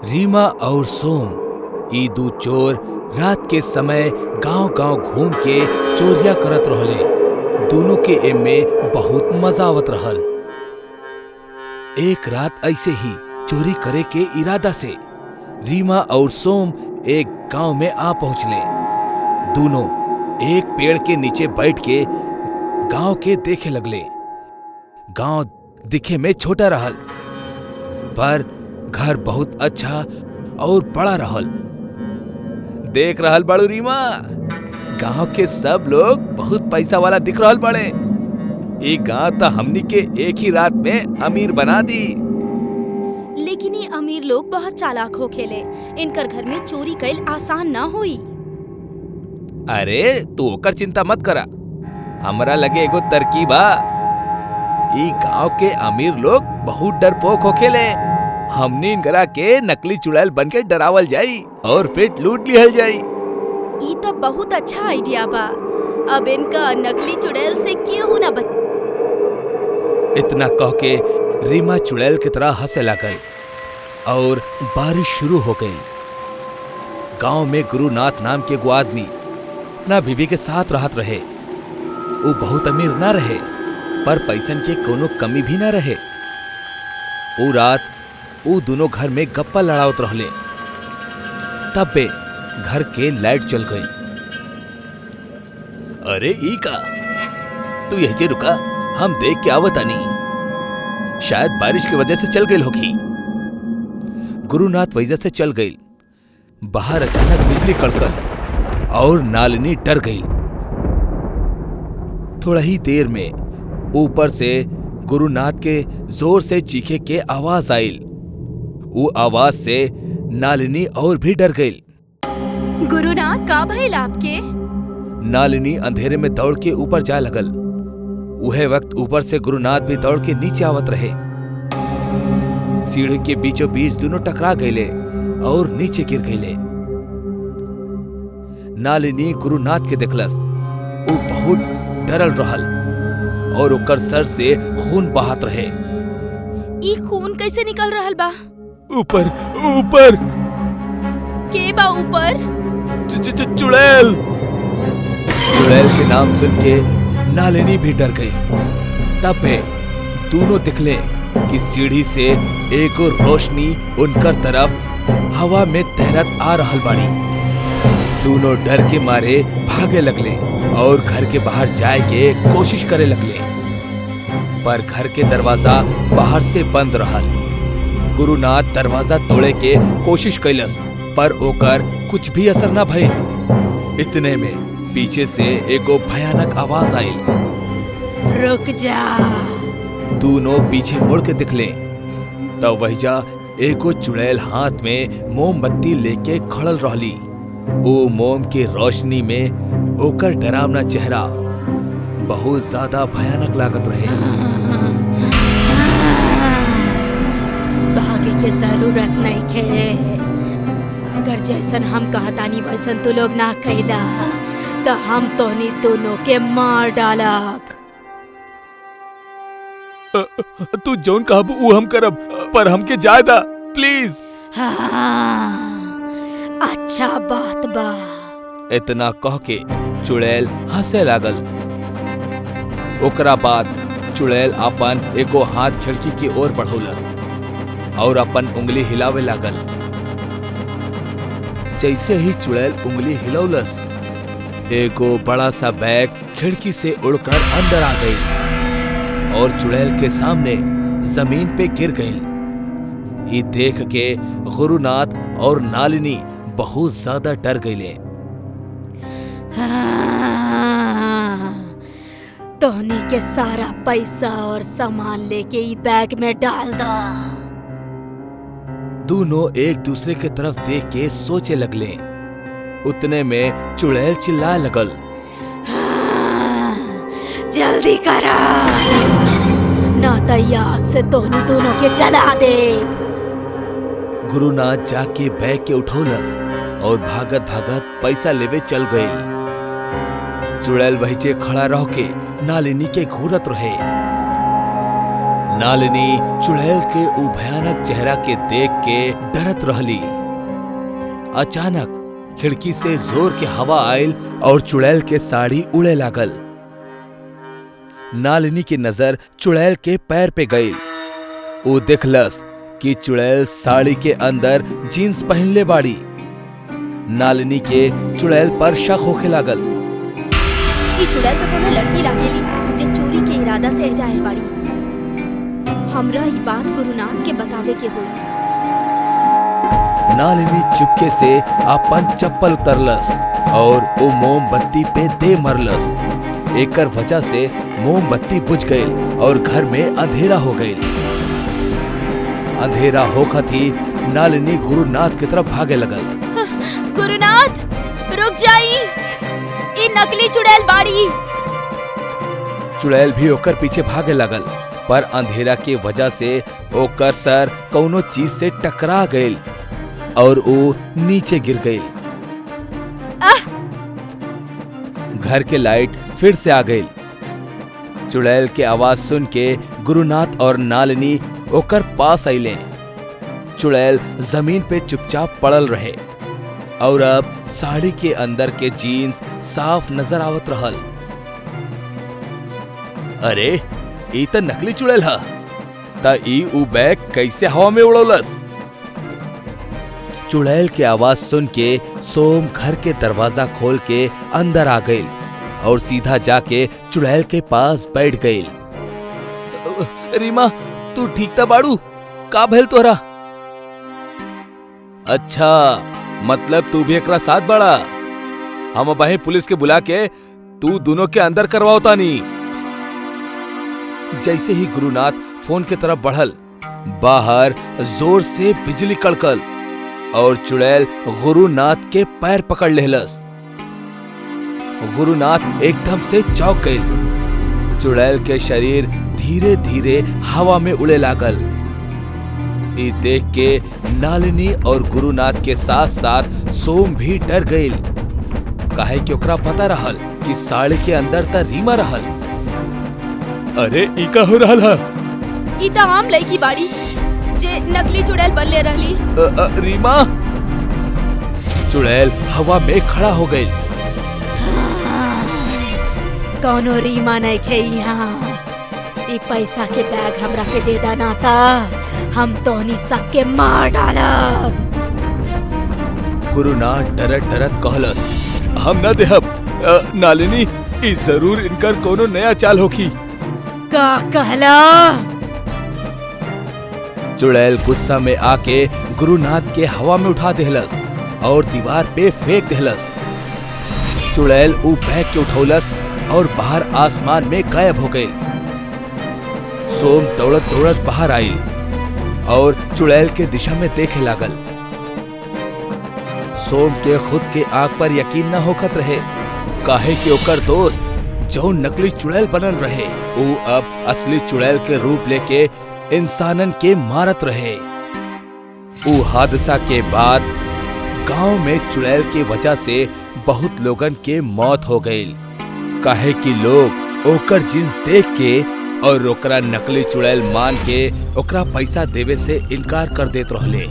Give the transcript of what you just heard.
रीमा और सोम ई दू चोर रात के समय गांव-गांव घूम के चोरिया करत रहले। दोनों के एमे बहुत मजा आवत रहल। एक रात ऐसे ही चोरी करे के इरादा से रीमा और सोम एक गांव में आ पहुंचले। दोनों एक पेड़ के नीचे बैठ के गांव के देखे लगले। गांव दिखे में छोटा रहल, पर घर बहुत अच्छा और बड़ा रहल। देख रहल बड़ू रीमा, गांव के सब लोग बहुत पैसा वाला दिख रहल बड़े। ये गांव तो हमनी के एक ही रात में अमीर बना दी। लेकिन ये अमीर लोग बहुत चालाक होखेले, इनकर घर में चोरी कईल आसान ना होई। अरे तू ओकर चिंता मत करा, हमरा लगे एगो तरकीब बा। ई गांव के अमीर लोग बहुत डरपोक होखेले। हमनी इनकरा के नकली चुड़ैल बन के डरावल जाई और फिर लूट लिहल जाई। ई तो बहुत अच्छा आइडिया बा। अब इनका नकली चुड़ैल से क्यों ना बच। इतना कह के रीमा चुड़ैल की तरह हंसे लागल और बारिश शुरू हो गई। गांव में गुरुनाथ नाम के एगो आदमी अपना बीवी के साथ रहत रहे। वो बहुत अमीर ना रहे, पर पैसन के कोनो कमी भी ना रहे। वो रात वो दोनों घर में गप्पा लड़ावत रहले। तब बे घर के लाइट चल गई। अरे ई का, तू यही रुका, हम देख के आवतानी। शायद बारिश की वजह से चल गई होगी। गुरुनाथ वजह से चल गई। बाहर अचानक बिजली कड़कल और नालिनी डर गई। थोड़ा ही देर में ऊपर से गुरुनाथ के जोर से चीखे के आवाज आई। वो आवाज से नालिनी और भी डर गई। गुरुनाथ का भइल आपके? नालिनी अंधेरे में दौड़ के ऊपर जा लगल। उहे वक्त ऊपर से गुरुनाथ भी दौड़ के नीचे आवत रहे। सीढ़ी के बीचों बीच दोनों टकरा गए और नीचे गिर गए। नालिनी गुरुनाथ के देखलस। वो बहुत डरल रहल और ओकर सर से खून बहात रहे। ई खून कैसे निकल रहल बा? ऊपर ऊपर के बा ऊपर? चुड़ैल। चुड़ैल के नाम सुन के नालिनी भी डर गई। तब वे दोनों दिखले कि सीढ़ी से एक रोशनी उनकर तरफ हवा में तैरत आ रहल बाड़ी। दोनों डर के मारे भागे लगले और घर के बाहर जाए के कोशिश करे लगले, पर घर के दरवाजा बाहर से बंद रहल। गुरुनाथ दरवाजा तोड़े के कोशिश कैलस, पर ओकर कुछ भी असर न भइल। इतने में पीछे से एगो भयानक आवाज आई। रुक जा। दोनों पीछे मुड़ के दिखले तब वहीजा एगो चुड़ैल हाथ में मोमबत्ती लेके खड़ल रहली। ओ मोम के रोशनी में ओकर डरावना चेहरा बहुत ज्यादा भयानक लागत रहे। भागे के जरूरत नहीं खे। अगर जैसन हम कहतानी वैसन तो लोग ना कैला तो हम तोनी दोनों के मार डालब। तू जौन कहबू ऊ हम करब, पर हमके जायदा प्लीज। हाँ, अच्छा बात बा। इतना कह के चुड़ैल हंसे लागल। ओकरा बाद चुड़ैल अपन एगो हाथ खिड़की की ओर बढ़ौलस और अपन उंगली हिलावे लागल। जैसे ही चुड़ैल उंगली हिलौलस, एगो बड़ा सा बैग खिड़की से उड़कर अंदर आ गई और चुड़ैल के सामने जमीन पे गिर गई। ये देख के गुरुनाथ और नालिनी बहुत ज्यादा डर गईले। तोहनी के सारा पैसा और सामान लेके ई बैग में डाल दो। दोनों एक दूसरे के तरफ देख के सोचे लगले। उतने में चुड़ैल चिल्लाए लगल। जल्दी करा, ना तो आग से तोहनी दोनों के जला दे। गुरुनाथ जाके बैग के उठौलस और भागत भागत पैसा लेवे चल गई। चुड़ैल वहीचे खड़ा रह के नालिनी के घूरत रहे। नालिनी चुड़ैल के ऊ भयानक चेहरा के देख के डरत रहली। अचानक खिड़की से जोर के हवा आयल और चुड़ैल के साड़ी उड़े लागल। नालिनी की नजर चुड़ैल के पैर पे गई। वो देखलस कि चुड़ैल साड़ी के अंदर जीन्स पहनले बाड़ी। नालिनी के चुड़ैल पर शक होखे लागल। ई चुड़ैल तो कोनो लड़की लागेली जे चोरी के इरादा से जायल बाड़ी। हमरा ई बात गुरुनाथ के बतावे के होई। नालिनी चुपके से अपन चप्पल उतरलस और वो मोमबत्ती पे दे मरलस। एकर वजह से मोमबत्ती बुझ गई और घर में अंधेरा हो गई। अंधेरा होखत ही नालिनी गुरुनाथ की तरफ भागे लगल। गुरुनाथ रुक जाई, ई नकली चुड़ैल बाड़ी। चुड़ैल भी ओकर पीछे भागे लगल, पर अंधेरा के वजह से ओकर सर कौनो चीज से टकरा गई और वो नीचे गिर गई। घर के लाइट फिर से आ गई। चुड़ैल के आवाज सुन के गुरुनाथ और नालिनी ओकर पास आइले। चुड़ैल जमीन पे चुपचाप पड़ल रहे और अब साड़ी के अंदर के जीन्स साफ नजर आवत रहल। अरे ई त नकली चुड़ैल ह, त ई उ बैग कैसे हवा में उड़ौलस? चुड़ैल की आवाज सुन के सोम घर के दरवाजा खोल के अंदर आ गई और सीधा जाके चुड़ैल के पास बैठ गई। रीमा, तू ठीक था बाड़ू? का भइल तोरा? अच्छा, मतलब तू भी एकरा साथ बड़ा। हम अब पुलिस के बुला के तू दोनों के अंदर करवाओ तानी। जैसे ही गुरुनाथ फोन के तरफ बढ़ल, बाहर जोर से बिजली कड़कल और चुड़ैल गुरुनाथ के पैर पकड़ लेहलस। गुरुनाथ एकदम से चौंक गई। चुड़ैल के शरीर धीरे धीरे हवा में उड़े लागल। ई देख के नालिनी और गुरुनाथ के साथ साथ सोम भी डर गई, काहे कि ओकरा पता रहल कि साड़ी के अंदर त रीमा रहल। अरे ई का हो रहल है? ई त आम लड़की बाड़ी जे नकली चुड़ैल बनले रहली। रीमा? चुड़ैल हवा में खड़ा हो गई। कौनो रीमा नहीं खे यहाँ। ई पैसा के बैग हमरा के दे दाना था, हम तोहनी सबके मार डालब। गुरुनाथ डरत डरत कहलस, हम न देहब। नालिनी, ई जरूर इनकर कोनो नया चाल होखी। का कहला? चुड़ैल गुस्सा में आके गुरुनाथ के हवा में उठा देहलस और दीवार पे फेंक देहलस। चुड़ैल ऊ बैग के उठौलस और बाहर आसमान में गायब हो गई। सोम दौड़त दौड़त बाहर आई और चुड़ैल के दिशा में देखे लागल। सोम के खुद के आंख पर यकीन न होखत रहे, काहे कि ओकर दोस्त जो नकली चुड़ैल बनल रहे, वो अब असली चुड़ैल के रूप लेके इंसानन के मारत रहे। वो हादसा के बाद गांव में चुड़ैल के वजह से बहुत लोगन के मौत हो गई, काहे कि लोग ओकर जींस देख के और ओकरा नकली चुड़ैल मान के ओकरा पैसा देवे से इनकार कर देत रहले।